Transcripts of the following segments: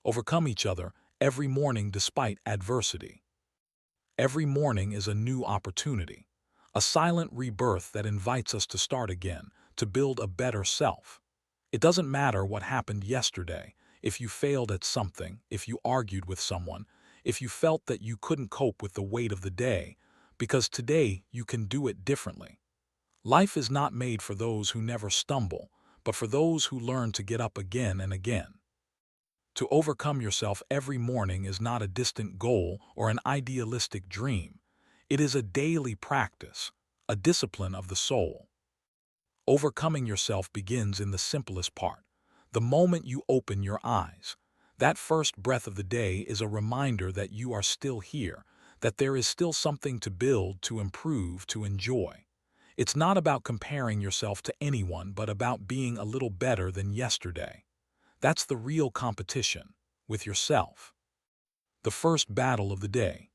overcome each other every morning despite adversity. Every morning is a new opportunity, a silent rebirth that invites us to start again, to build a better self. It doesn't matter what happened yesterday, if you failed at something, if you argued with someone, if you felt that you couldn't cope with the weight of the day, because today you can do it differently. Life is not made for those who never stumble, but for those who learn to get up again and again. To overcome yourself every morning is not a distant goal or an idealistic dream. It is a daily practice, a discipline of the soul. Overcoming yourself begins in the simplest part, the moment you open your eyes. That first breath of the day is a reminder that you are still here, that there is still something to build, to improve, to enjoy. It's not about comparing yourself to anyone, but about being a little better than yesterday. That's the real competition, with yourself. The first battle of the day.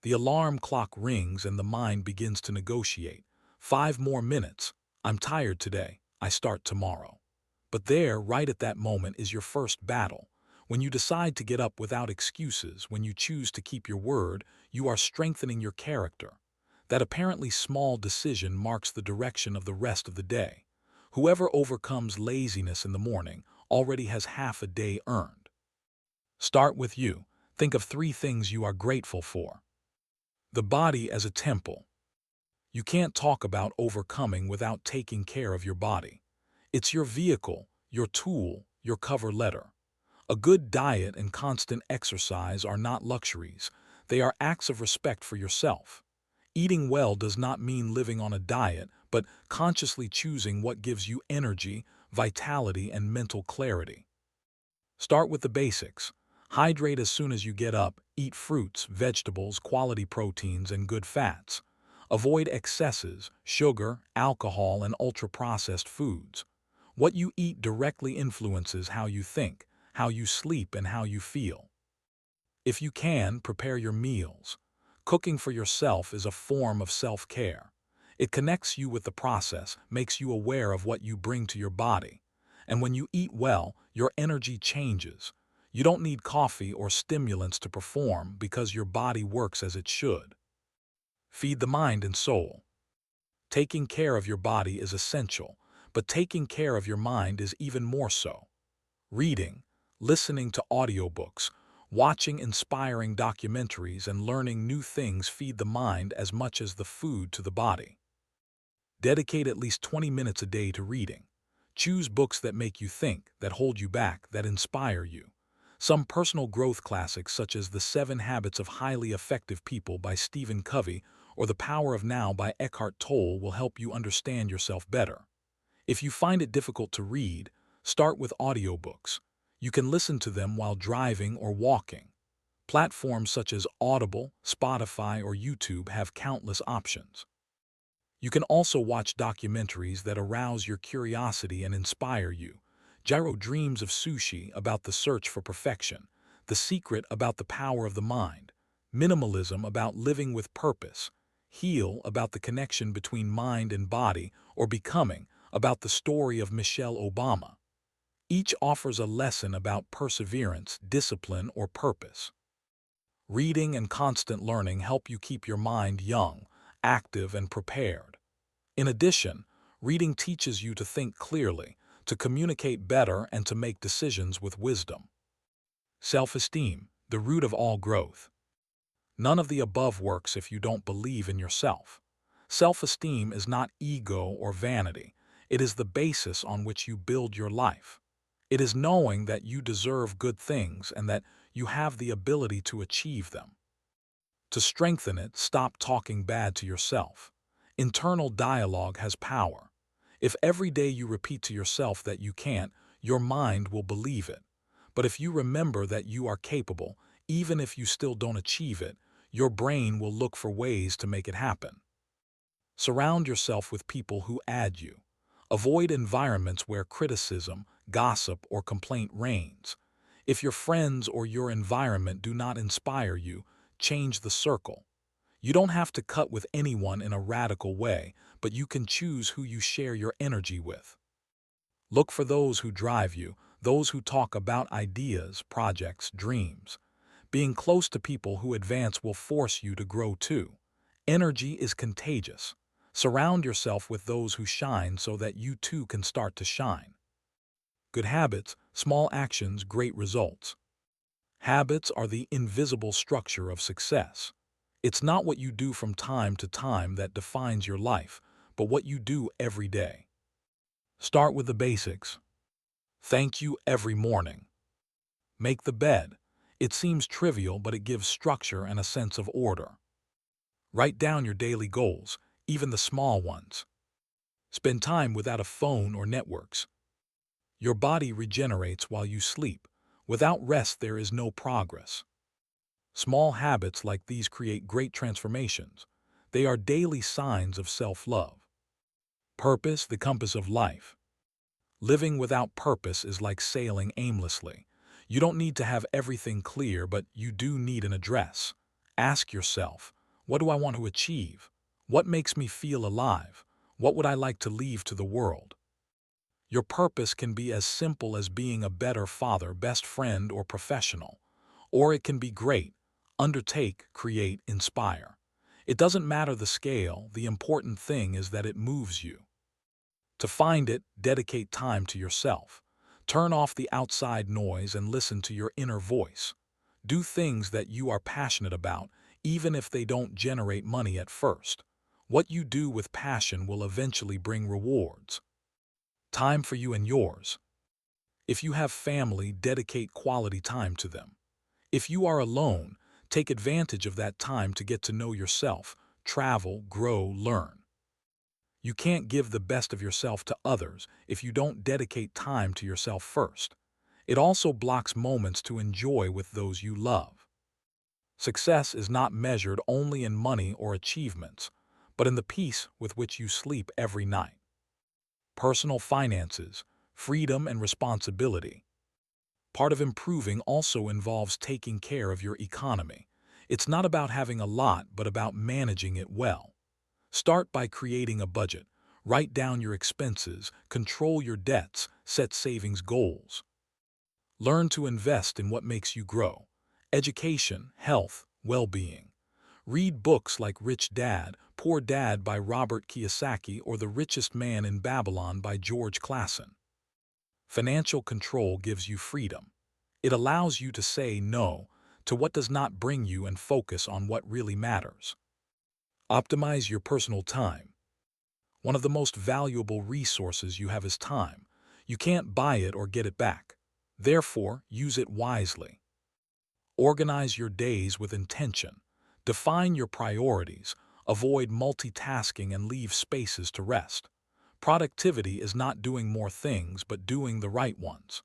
The alarm clock rings and the mind begins to negotiate. 5 more minutes. I'm tired today. I start tomorrow. But there, right at that moment, is your first battle. When you decide to get up without excuses, when you choose to keep your word, you are strengthening your character. That apparently small decision marks the direction of the rest of the day. Whoever overcomes laziness in the morning already has half a day earned. Start with you. Think of 3 things you are grateful for. The body as a temple. You can't talk about overcoming without taking care of your body. It's your vehicle, your tool, your cover letter. A good diet and constant exercise are not luxuries. They are acts of respect for yourself. Eating well does not mean living on a diet, but consciously choosing what gives you energy, vitality, and mental clarity. Start with the basics. Hydrate as soon as you get up. Eat fruits, vegetables, quality proteins, and good fats. Avoid excesses, sugar, alcohol, and ultra-processed foods. What you eat directly influences how you think, how you sleep, and how you feel. If you can, prepare your meals. Cooking for yourself is a form of self-care. It connects you with the process, makes you aware of what you bring to your body. And when you eat well, your energy changes. You don't need coffee or stimulants to perform because your body works as it should. Feed the mind and soul. Taking care of your body is essential, but taking care of your mind is even more so. Reading, listening to audiobooks, watching inspiring documentaries, and learning new things feed the mind as much as the food to the body. Dedicate at least 20 minutes a day to reading. Choose books that make you think, that hold you back, that inspire you. Some personal growth classics such as The 7 Habits of Highly Effective People by Stephen Covey or The Power of Now by Eckhart Tolle will help you understand yourself better. If you find it difficult to read, start with audiobooks. You can listen to them while driving or walking. Platforms such as Audible, Spotify, or YouTube have countless options. You can also watch documentaries that arouse your curiosity and inspire you. Jiro Dreams of Sushi about the search for perfection, The Secret about the power of the mind, Minimalism about living with purpose, Heal about the connection between mind and body, or Becoming about the story of Michelle Obama. Each offers a lesson about perseverance, discipline, or purpose. Reading and constant learning help you keep your mind young, active, and prepared. In addition, reading teaches you to think clearly, to communicate better, and to make decisions with wisdom. Self-esteem, the root of all growth. None of the above works if you don't believe in yourself. Self-esteem is not ego or vanity. It is the basis on which you build your life. It is knowing that you deserve good things and that you have the ability to achieve them. To strengthen it, stop talking bad to yourself. Internal dialogue has power. If every day you repeat to yourself that you can't, your mind will believe it. But if you remember that you are capable, even if you still don't achieve it, your brain will look for ways to make it happen. Surround yourself with people who add you. Avoid environments where criticism, gossip, or complaint reigns. If your friends or your environment do not inspire you, change the circle. You don't have to cut with anyone in a radical way, but you can choose who you share your energy with. Look for those who drive you, those who talk about ideas, projects, dreams. Being close to people who advance will force you to grow too. Energy is contagious. Surround yourself with those who shine so that you too can start to shine. Good habits, small actions, great results. Habits are the invisible structure of success. It's not what you do from time to time that defines your life, but what you do every day. Start with the basics. Thank you every morning. Make the bed. It seems trivial, but it gives structure and a sense of order. Write down your daily goals, even the small ones. Spend time without a phone or networks. Your body regenerates while you sleep. Without rest, there is no progress. Small habits like these create great transformations. They are daily signs of self-love. Purpose, the compass of life. Living without purpose is like sailing aimlessly. You don't need to have everything clear, but you do need an address. Ask yourself, what do I want to achieve? What makes me feel alive? What would I like to leave to the world? Your purpose can be as simple as being a better father, best friend, or professional. Or it can be great. Undertake, create, inspire. It doesn't matter the scale, the important thing is that it moves you. To find it, dedicate time to yourself. Turn off the outside noise and listen to your inner voice. Do things that you are passionate about, even if they don't generate money at first. What you do with passion will eventually bring rewards. Time for you and yours. If you have family, dedicate quality time to them. If you are alone, take advantage of that time to get to know yourself, travel, grow, learn. You can't give the best of yourself to others if you don't dedicate time to yourself first. It also blocks moments to enjoy with those you love. Success is not measured only in money or achievements, but in the peace with which you sleep every night. Personal finances, freedom and responsibility. Part of improving also involves taking care of your economy. It's not about having a lot, but about managing it well. Start by creating a budget. Write down your expenses, control your debts, set savings goals. Learn to invest in what makes you grow. Education, health, well-being. Read books like Rich Dad, Poor Dad by Robert Kiyosaki or The Richest Man in Babylon by George Clason. Financial control gives you freedom. It allows you to say no to what does not bring you and focus on what really matters. Optimize your personal time. One of the most valuable resources you have is time. You can't buy it or get it back. Therefore, use it wisely. Organize your days with intention. Define your priorities. Avoid multitasking and leave spaces to rest. Productivity is not doing more things, but doing the right ones.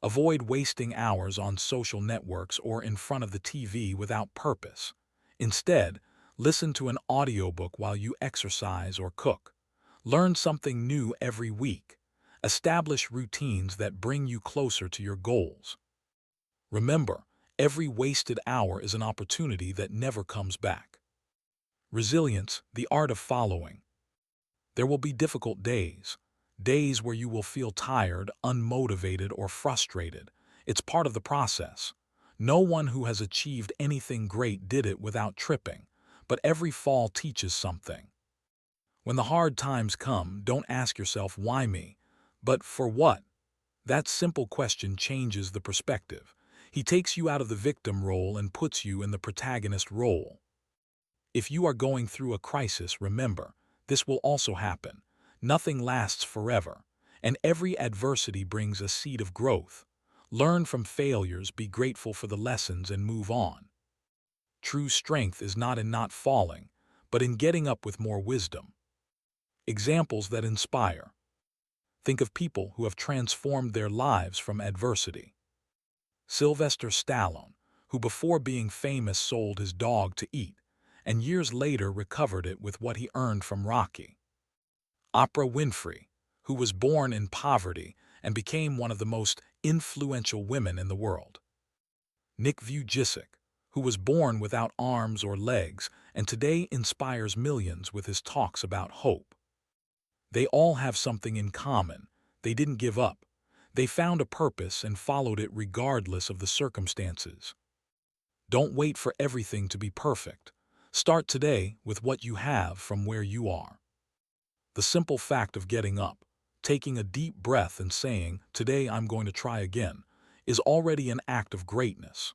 Avoid wasting hours on social networks or in front of the TV without purpose. Instead, listen to an audiobook while you exercise or cook. Learn something new every week. Establish routines that bring you closer to your goals. Remember, every wasted hour is an opportunity that never comes back. Resilience, the art of following. There will be difficult days. Days where you will feel tired, unmotivated, or frustrated. It's part of the process. No one who has achieved anything great did it without tripping, but every fall teaches something. When the hard times come, don't ask yourself, why me? But for what? That simple question changes the perspective. He takes you out of the victim role and puts you in the protagonist role. If you are going through a crisis, remember, this will also happen. Nothing lasts forever, and every adversity brings a seed of growth. Learn from failures, be grateful for the lessons, and move on. True strength is not in not falling, but in getting up with more wisdom. Examples that inspire. Think of people who have transformed their lives from adversity. Sylvester Stallone, who before being famous sold his dog to eat, and years later recovered it with what he earned from Rocky. Oprah Winfrey, who was born in poverty and became one of the most influential women in the world. Nick Vujicic, who was born without arms or legs and today inspires millions with his talks about hope. They all have something in common. They didn't give up. They found a purpose and followed it regardless of the circumstances. Don't wait for everything to be perfect. Start today with what you have from where you are. The simple fact of getting up, taking a deep breath and saying, "Today I'm going to try again," is already an act of greatness.